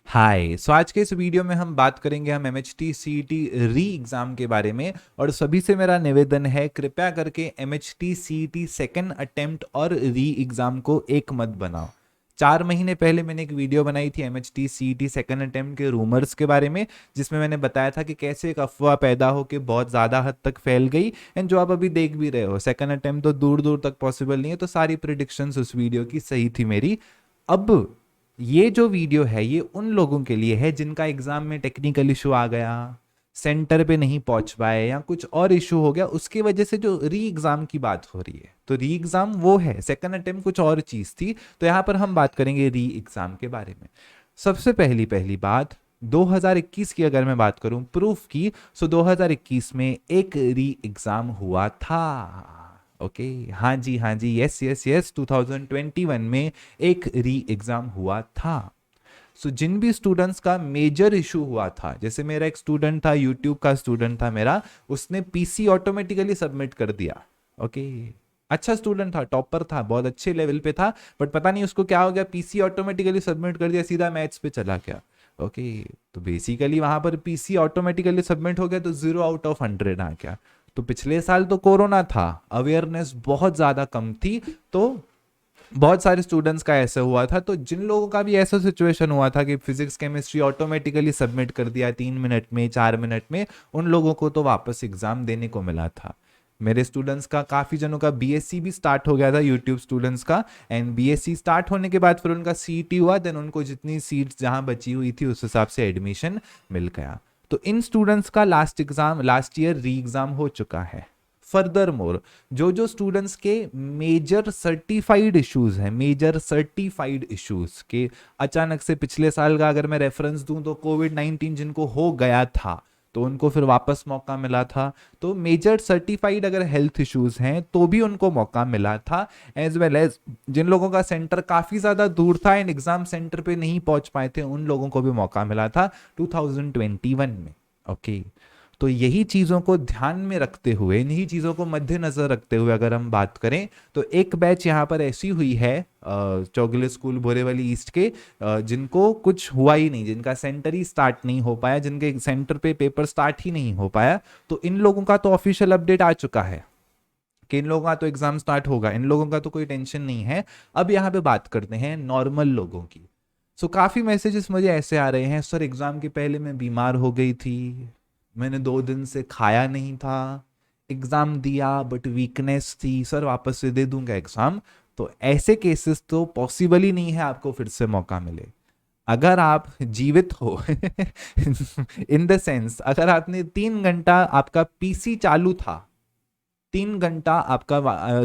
हाय आज के इस वीडियो में हम बात करेंगे हम MHT CET री एग्ज़ाम के बारे में। और सभी से मेरा निवेदन है, कृपया करके MHT CET सेकंड अटेम्प्ट और री एग्ज़ाम को एक मत बनाओ। 4 महीने पहले मैंने एक वीडियो बनाई थी MHT CET सेकंड अटेम्प्ट के रूमर्स के बारे में, जिसमें मैंने बताया था कि कैसे एक अफवाह पैदा होकर बहुत ज़्यादा हद तक फैल गई। एंड जो आप अभी देख भी रहे हो, सेकंड अटेम्प्ट तो दूर दूर तक पॉसिबल नहीं है। तो सारी प्रिडिक्शंस उस वीडियो की सही थी मेरी। अब ये जो वीडियो है ये उन लोगों के लिए है जिनका एग्जाम में टेक्निकल इशू आ गया, सेंटर पे नहीं पहुंच पाए या कुछ और इशू हो गया, उसकी वजह से जो री एग्जाम की बात हो रही है। तो री एग्जाम वो है, सेकंड अटेम्प्ट कुछ और चीज थी। तो यहां पर हम बात करेंगे री एग्जाम के बारे में। सबसे पहली पहली बात, 2021 की अगर मैं बात करूं प्रूफ की, सो 2021 में एक री एग्जाम हुआ था। ओके, हाँ जी, यस यस यस, 2021 में एक री एग्जाम हुआ था। सो जिन भी स्टूडेंट्स का मेजर इशू हुआ था, जैसे मेरा एक स्टूडेंट था, यूट्यूब का स्टूडेंट था मेरा, उसने पीसी ऑटोमेटिकली सबमिट कर दिया। ओके, अच्छा स्टूडेंट था, टॉपर था, बहुत अच्छे लेवल पे था, बट पता नहीं उसको क्या हो गया, पीसी ऑटोमेटिकली सबमिट कर दिया, सीधा मैथ्स पे चला गया। ओके, तो बेसिकली वहां पर पीसी ऑटोमेटिकली सबमिट हो गया तो 0 आउट ऑफ 100 आ गया। तो पिछले साल तो कोरोना था, अवेयरनेस बहुत ज्यादा कम थी, तो बहुत सारे स्टूडेंट्स का ऐसा हुआ था। तो जिन लोगों का भी ऐसा सिचुएशन हुआ था कि फिजिक्स केमिस्ट्री ऑटोमेटिकली सबमिट कर दिया 3 मिनट में, 4 मिनट में, उन लोगों को तो वापस एग्जाम देने को मिला था। मेरे स्टूडेंट्स का, काफी जनों का बीएससी भी स्टार्ट हो गया था, यूट्यूब स्टूडेंट्स का। एंड बीएससी स्टार्ट होने के बाद फिर उनका सीईटी हुआ, देन उनको जितनी सीट्स जहां बची हुई थी उस हिसाब से एडमिशन मिल गया। तो इन स्टूडेंट्स का लास्ट एग्जाम, लास्ट ईयर री एग्जाम हो चुका है। फर्दर मोर, जो जो स्टूडेंट्स के मेजर सर्टिफाइड इश्यूज हैं, मेजर सर्टिफाइड इश्यूज के, अचानक से पिछले साल का अगर मैं रेफरेंस दूं तो कोविड-19 जिनको हो गया था तो उनको फिर वापस मौका मिला था। तो मेजर सर्टिफाइड अगर हेल्थ इश्यूज हैं तो भी उनको मौका मिला था। एज वेल एज जिन लोगों का सेंटर काफी ज्यादा दूर था एंड एग्जाम सेंटर पे नहीं पहुंच पाए थे, उन लोगों को भी मौका मिला था 2021 में। ओके, तो यही चीज़ों को ध्यान में रखते हुए, इन्हीं चीज़ों को मद्देनजर रखते हुए अगर हम बात करें, तो एक बैच यहाँ पर ऐसी हुई है चौगले स्कूल बोरेवली ईस्ट के, जिनको कुछ हुआ ही नहीं, जिनका सेंटर ही स्टार्ट नहीं हो पाया, जिनके सेंटर पे पेपर स्टार्ट ही नहीं हो पाया। तो इन लोगों का तो ऑफिशियल अपडेट आ चुका है कि इन लोगों का तो एग्जाम स्टार्ट होगा, इन लोगों का तो कोई टेंशन नहीं है। अब यहाँ पे बात करते हैं नॉर्मल लोगों की। सो काफ़ी मैसेजेस मुझे ऐसे आ रहे हैं, सर एग्ज़ाम के पहले मैं बीमार हो गई थी, मैंने 2 दिन से खाया नहीं था, एग्ज़ाम दिया बट वीकनेस थी, सर वापस से दे दूंगा एग्ज़ाम। तो ऐसे केसेस तो पॉसिबल ही नहीं है आपको फिर से मौका मिले। अगर आप जीवित हो इन द सेंस, अगर आपने 3 घंटा आपका पीसी चालू था, 3 घंटा आपका,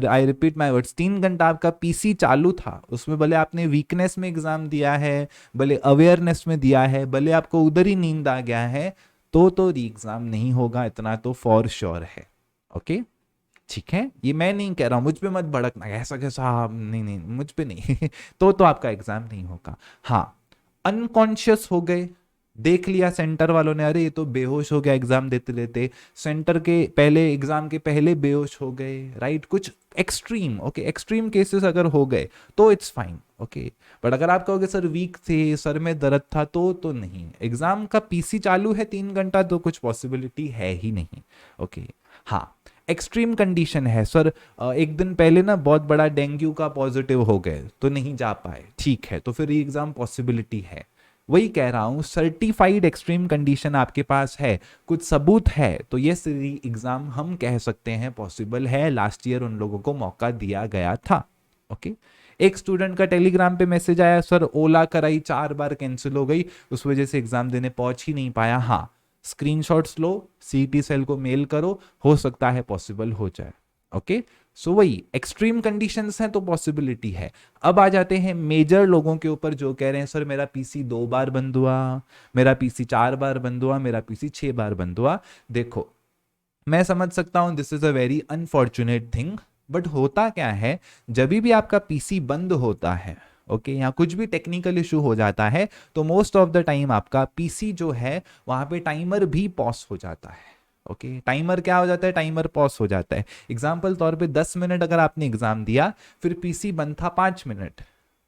आई रिपीट माई वर्ड्स, 3 घंटा आपका पीसी चालू था, उसमें भले आपने वीकनेस में एग्जाम दिया है, भले अवेयरनेस में दिया है, भले आपको उधर ही नींद आ गया है, तो री एग्जाम नहीं होगा, इतना तो फॉर श्योर है। ओके, ठीक है, ये मैं नहीं कह रहा हूं, मुझ पे मत भड़कना, ऐसा कैसा, नहीं नहीं, मुझ पे नहीं तो आपका एग्जाम नहीं होगा। हाँ, अनकॉन्शियस हो गए, देख लिया सेंटर वालों ने, अरे ये तो बेहोश हो गया एग्जाम देते देते, सेंटर के पहले, एग्जाम के पहले बेहोश हो गए, राइट, कुछ एक्सट्रीम, ओके, एक्सट्रीम केसेस अगर हो गए तो इट्स फाइन। ओके, बट अगर आप कहोगे सर वीक थे, सर में दर्द था, तो नहीं, एग्जाम का पीसी चालू है 3 घंटा, तो कुछ पॉसिबिलिटी है ही नहीं। ओके, हाँ, एक्सट्रीम कंडीशन है सर, एक दिन पहले ना बहुत बड़ा डेंगू का पॉजिटिव हो गए तो नहीं जा पाए, ठीक है, तो फिर ये एग्जाम पॉसिबिलिटी है। वही कह रहा हूं, सर्टिफाइड एक्सट्रीम कंडीशन आपके पास है, कुछ सबूत है, तो ये री एग्जाम हम कह सकते हैं पॉसिबल है। लास्ट ईयर उन लोगों को मौका दिया गया था। ओके, एक स्टूडेंट का टेलीग्राम पे मैसेज आया, सर ओला कराई 4 बार कैंसिल हो गई, उस वजह से एग्जाम देने पहुंच ही नहीं पाया। हाँ, स्क्रीनशॉट्स लो, सीटी सेल को मेल करो, हो सकता है पॉसिबल हो जाए। ओके, सो वही एक्सट्रीम कंडीशंस हैं तो पॉसिबिलिटी है। अब आ जाते हैं मेजर लोगों के ऊपर, जो कह रहे हैं सर मेरा पीसी 2 बार बंद हुआ, मेरा पीसी 4 बार बंद हुआ, मेरा पीसी 6 बार बंद हुआ। देखो, मैं समझ सकता हूं this is a very unfortunate thing, but होता क्या है, जब भी आपका पीसी बंद होता है, ओके, यहाँ कुछ भी टेक्निकल इशू हो जाता है, तो मोस्ट ऑफ द टाइम आपका पीसी जो है वहां पे टाइमर भी पॉज हो जाता है। ओके, टाइमर क्या हो जाता है, टाइमर पॉज हो जाता है। एग्जाम्पल तौर पे 10 मिनट अगर आपने एग्जाम दिया, फिर पीसी बंद था 5 मिनट,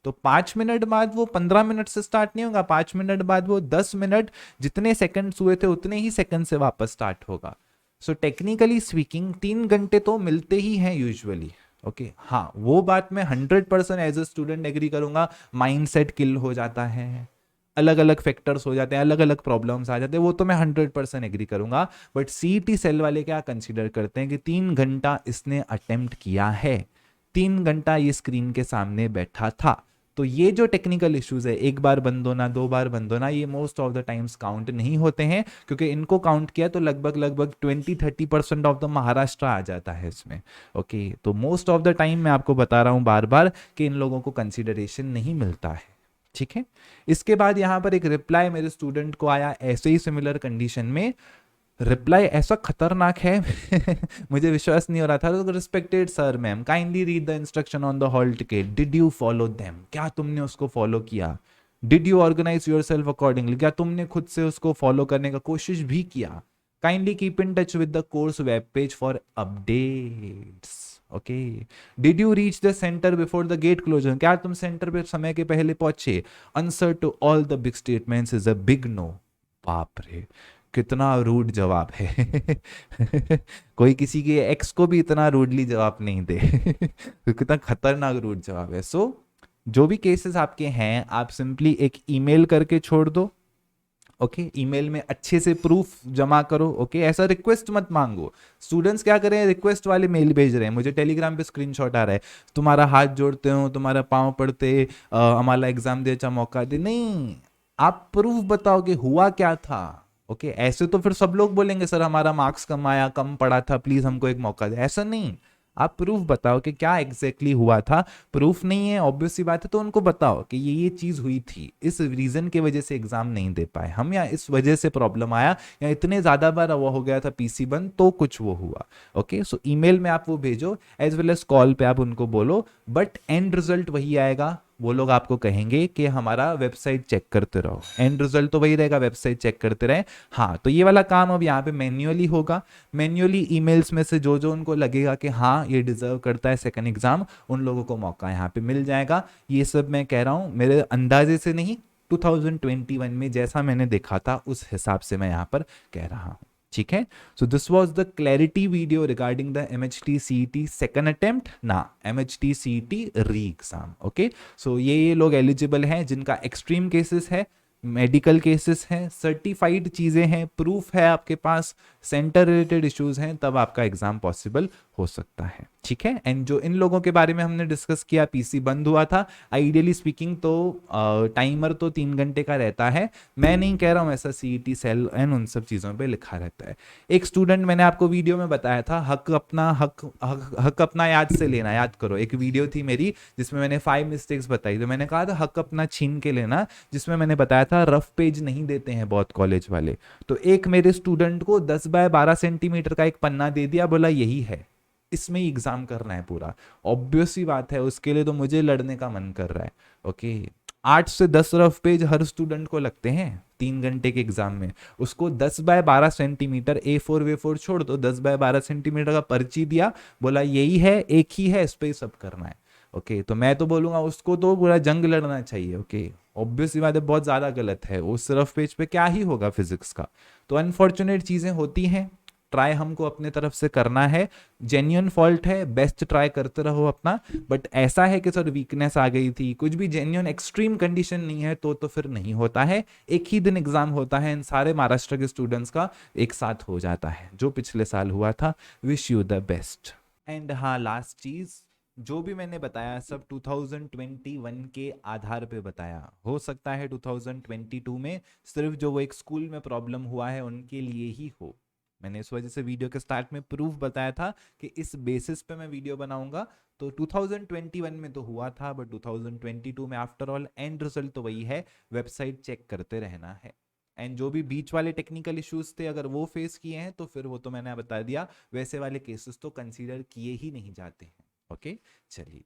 तो 5 मिनट बाद वो 15 मिनट से स्टार्ट नहीं होगा, 5 मिनट बाद वो 10 मिनट, जितने सेकंड्स हुए थे उतने ही सेकंड से वापस स्टार्ट होगा। सो टेक्निकली स्पीकिंग 3 घंटे तो मिलते ही हैं यूजुअली। ओके हाँ, वो बात मैं 100% एज अ स्टूडेंट एग्री करूंगा, माइंड सेट किल हो जाता है, अलग अलग फैक्टर्स हो जाते हैं, अलग अलग प्रॉब्लम्स आ जाते हैं, वो तो मैं 100% एग्री करूंगा। बट सीईटी सेल वाले क्या कंसीडर करते हैं कि 3 घंटा इसने अटेम्प्ट किया है, 3 घंटा ये स्क्रीन के सामने बैठा था, तो ये जो टेक्निकल इश्यूज है, एक बार बंद होना, 2 बार बंद होना, ये most of the times count नहीं होते हैं, क्योंकि इनको काउंट किया तो लगभग लगभग 20-30% ऑफ द महाराष्ट्र आ जाता है इसमें। ओके तो मोस्ट ऑफ द टाइम मैं आपको बता रहा हूं बार बार कि इन लोगों को कंसिडरेशन नहीं मिलता है। ठीक है, इसके बाद यहां पर एक रिप्लाई मेरे स्टूडेंट को आया ऐसे ही सिमिलर कंडीशन में। रिप्लाई ऐसा खतरनाक है मुझे विश्वास नहीं हो रहा था। तो respected sir ma'am, kindly read the instruction on the hall ticket, did you follow them, क्या तुमने उसको फॉलो किया, did you organise yourself accordingly, क्या तुमने खुद से उसको फॉलो करने का कोशिश भी किया, kindly keep in touch with the course web page for updates. Okay, did you reach the centre before the gate closure, क्या तुम सेंटर पे समय के पहले पहुंचे, answer to all the big statements is a big no. बाप रे, कितना रूड जवाब है कोई किसी के एक्स को भी इतना रूडली जवाब नहीं दे कितना खतरनाक रूड जवाब है। सो जो भी केसेस आपके हैं, आप सिंपली एक ईमेल करके छोड़ दो। ओके ईमेल में अच्छे से प्रूफ जमा करो। ओके ऐसा रिक्वेस्ट मत मांगो। स्टूडेंट्स क्या करें, रिक्वेस्ट वाले मेल भेज रहे हैं, मुझे टेलीग्राम पे स्क्रीनशॉट आ रहा है, तुम्हारा हाथ जोड़ते हो, तुम्हारा पाँव पड़ते, हमारा एग्जाम दे, अच्छा मौका दे। नहीं, आप प्रूफ बताओ कि हुआ क्या था। ओके ऐसे तो फिर सब लोग बोलेंगे सर हमारा मार्क्स कम आया, कम पड़ा था, प्लीज हमको एक मौका दे। ऐसा नहीं, आप प्रूफ बताओ कि क्या एग्जैक्टली हुआ था। प्रूफ नहीं है, ऑब्वियस सी बात है, तो उनको बताओ कि ये चीज हुई थी, इस रीजन की वजह से एग्जाम नहीं दे पाए हम, या इस वजह से प्रॉब्लम आया, या इतने ज्यादा बार वो हो गया था पीसी बंद तो कुछ वो हुआ। ओके सो ईमेल में आप वो भेजो, एज वेल एज कॉल पे आप उनको बोलो, बट एंड रिजल्ट वही आएगा। वो लोग आपको कहेंगे कि हमारा वेबसाइट चेक करते रहो, एंड रिजल्ट तो वही रहेगा, वेबसाइट चेक करते रहे। हाँ तो ये वाला काम अब यहाँ पे मैन्युअली होगा। मैन्युअली ईमेल्स में से जो जो उनको लगेगा कि हाँ ये डिजर्व करता है सेकंड एग्जाम, उन लोगों को मौका यहाँ पे मिल जाएगा। ये सब मैं कह रहा हूँ मेरे अंदाजे से नहीं, 2021 में जैसा मैंने देखा था उस हिसाब से मैं यहाँ पर कह रहा हूँ। ठीक है, so this was the clarity video regarding the MHT CET second attempt ना MHT CET री एग्जाम। ओके सो ये लोग एलिजिबल हैं जिनका एक्सट्रीम केसेस है, मेडिकल केसेस हैं, सर्टिफाइड चीज़ें हैं, प्रूफ है आपके पास, सेंटर रिलेटेड इश्यूज हैं, तब आपका एग्जाम पॉसिबल हो सकता है। ठीक है, एंड जो इन लोगों के बारे में हमने डिस्कस किया, पीसी बंद हुआ था, आइडियली स्पीकिंग तो टाइमर तो 3 घंटे का रहता है। मैं नहीं कह रहा हूँ ऐसा, सीईटी सेल एंड उन सब चीज़ों पे लिखा रहता है। एक स्टूडेंट मैंने आपको वीडियो में बताया था, हक अपना याद से लेना, याद करो, एक वीडियो थी मेरी जिसमें मैंने 5 मिस्टेक्स बताई, तो मैंने कहा था हक अपना छीन के लेना, जिसमें मैंने बताया था रफ पेज नहीं देते हैं बहुत कॉलेज वाले। तो एक मेरे स्टूडेंट को 10 बाय 12 सेंटीमीटर का एक पन्ना दे दिया, बोला यही है, इसमें ही एग्जाम करना है पूरा। ऑब्वियस सी बात है, उसके लिए तो मुझे लड़ने का मन कर रहा है। ओके 8 से 10 रफ पेज हर स्टूडेंट को लगते हैं 3 घंटे के एग्जाम में, उसको 10 बाय 12 सेंटीमीटर A4 वे4 छोड़ दो, 10 बाय 12 सेंटीमीटर का पर्ची दिया, बोला यही है, एक ही है, इस पे सब करना है। ओके तो मैं तो बोलूंगा उसको तो पूरा जंग लड़ना चाहिए। ओके ऑब्वियस सी बात है, बहुत ज्यादा गलत है, उस रफ पेज पे क्या ही होगा फिजिक्स का। तो अनफॉर्चुनेट चीजें होती हैं, ट्राई हमको अपने तरफ से करना है, जेन्युइन फॉल्ट है, बेस्ट ट्राई करते रहो अपना। बट ऐसा है कि सर वीकनेस आ गई थी, कुछ भी जेन्युइन एक्सट्रीम कंडीशन नहीं है तो फिर नहीं होता है। एक ही दिन एग्जाम होता है इन सारे महाराष्ट्र के स्टूडेंट्स का, एक साथ हो जाता है जो पिछले साल हुआ था। Wish you the best. And हाँ लास्ट चीज, जो भी मैंने बताया सब 2021 के आधार पे बताया, हो सकता है 2022 में सिर्फ जो वो एक स्कूल में प्रॉब्लम हुआ है उनके लिए ही हो। मैंने इस वजह से वीडियो के स्टार्ट में प्रूफ बताया था कि इस बेसिस पे मैं वीडियो बनाऊंगा। तो 2021 में तो हुआ था, बट 2022 में आफ्टर ऑल एंड रिजल्ट तो वही है, वेबसाइट चेक करते रहना है। एंड जो भी बीच वाले टेक्निकल इश्यूज थे अगर वो फेस किए हैं तो फिर वो तो मैंने बता दिया, वैसे वाले केसेस तो कंसीडर किए ही नहीं जाते हैं। ओके चलिए।